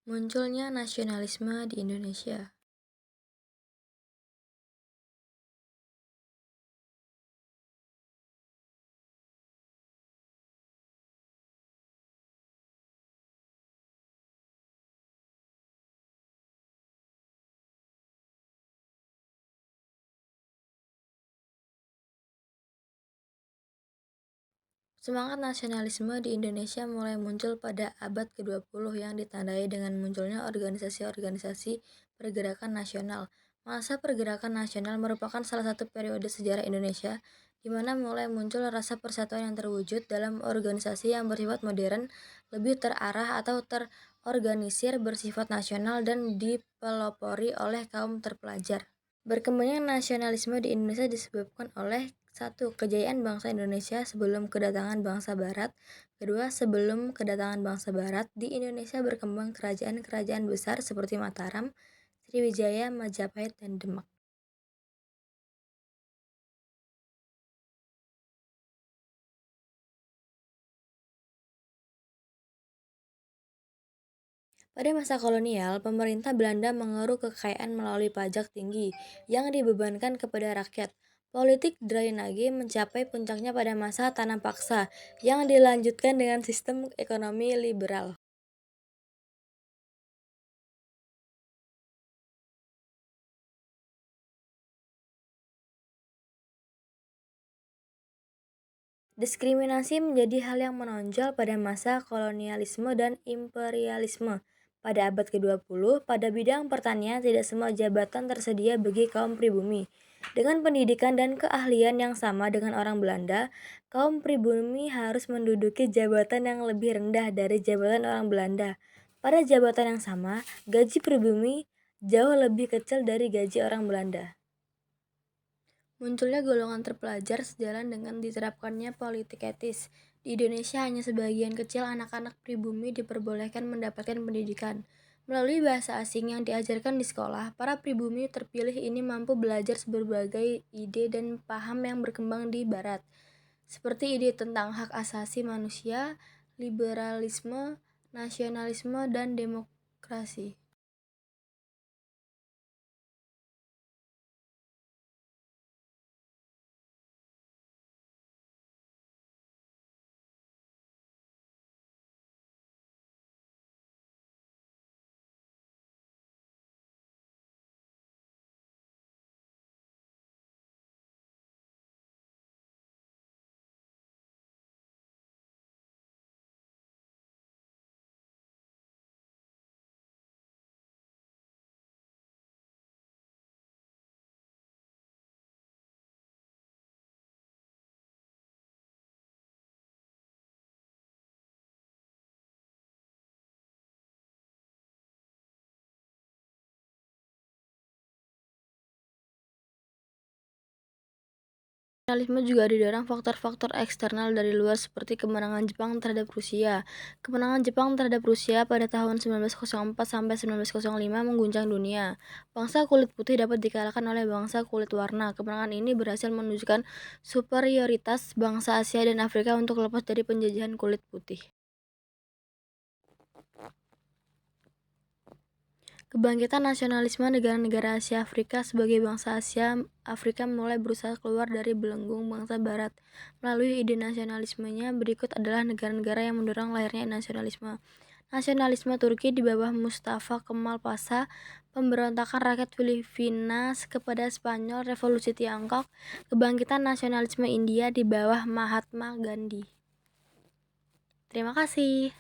Munculnya nasionalisme di Indonesia. Semangat nasionalisme di Indonesia mulai muncul pada abad ke-20 yang ditandai dengan munculnya organisasi-organisasi pergerakan nasional. Masa pergerakan nasional merupakan salah satu periode sejarah Indonesia di mana mulai muncul rasa persatuan yang terwujud dalam organisasi yang bersifat modern, lebih terarah atau terorganisir, bersifat nasional dan dipelopori oleh kaum terpelajar. Berkembangnya nasionalisme di Indonesia disebabkan oleh satu, kejayaan bangsa Indonesia sebelum kedatangan bangsa Barat. Kedua, sebelum kedatangan bangsa Barat, di Indonesia berkembang kerajaan-kerajaan besar seperti Mataram, Sriwijaya, Majapahit, dan Demak. Pada masa kolonial, pemerintah Belanda mengeruk kekayaan melalui pajak tinggi yang dibebankan kepada rakyat. Politik drainage mencapai puncaknya pada masa tanam paksa yang dilanjutkan dengan sistem ekonomi liberal. Diskriminasi menjadi hal yang menonjol pada masa kolonialisme dan imperialisme. Pada abad ke-20, pada bidang pertanian tidak semua jabatan tersedia bagi kaum pribumi. Dengan pendidikan dan keahlian yang sama dengan orang Belanda, kaum pribumi harus menduduki jabatan yang lebih rendah dari jabatan orang Belanda. Pada jabatan yang sama, gaji pribumi jauh lebih kecil dari gaji orang Belanda. Munculnya golongan terpelajar sejalan dengan diterapkannya politik etis. Di Indonesia hanya sebagian kecil anak-anak pribumi diperbolehkan mendapatkan pendidikan. Melalui bahasa asing yang diajarkan di sekolah, para pribumi terpilih ini mampu belajar berbagai ide dan paham yang berkembang di Barat, seperti ide tentang hak asasi manusia, liberalisme, nasionalisme, dan demokrasi. Nasionalisme juga didorong faktor-faktor eksternal dari luar seperti kemenangan Jepang terhadap Rusia. Kemenangan Jepang terhadap Rusia pada tahun 1904 sampai 1905 mengguncang dunia. Bangsa kulit putih dapat dikalahkan oleh bangsa kulit warna. Kemenangan ini berhasil menunjukkan superioritas bangsa Asia dan Afrika untuk lepas dari penjajahan kulit putih. Kebangkitan nasionalisme negara-negara Asia Afrika. Sebagai bangsa Asia Afrika mulai berusaha keluar dari belenggung bangsa Barat melalui ide nasionalismenya. Berikut adalah negara-negara yang mendorong lahirnya nasionalisme. Nasionalisme Turki di bawah Mustafa Kemal Pasha, pemberontakan rakyat Filipina kepada Spanyol, revolusi Tiongkok, kebangkitan nasionalisme India di bawah Mahatma Gandhi. Terima kasih.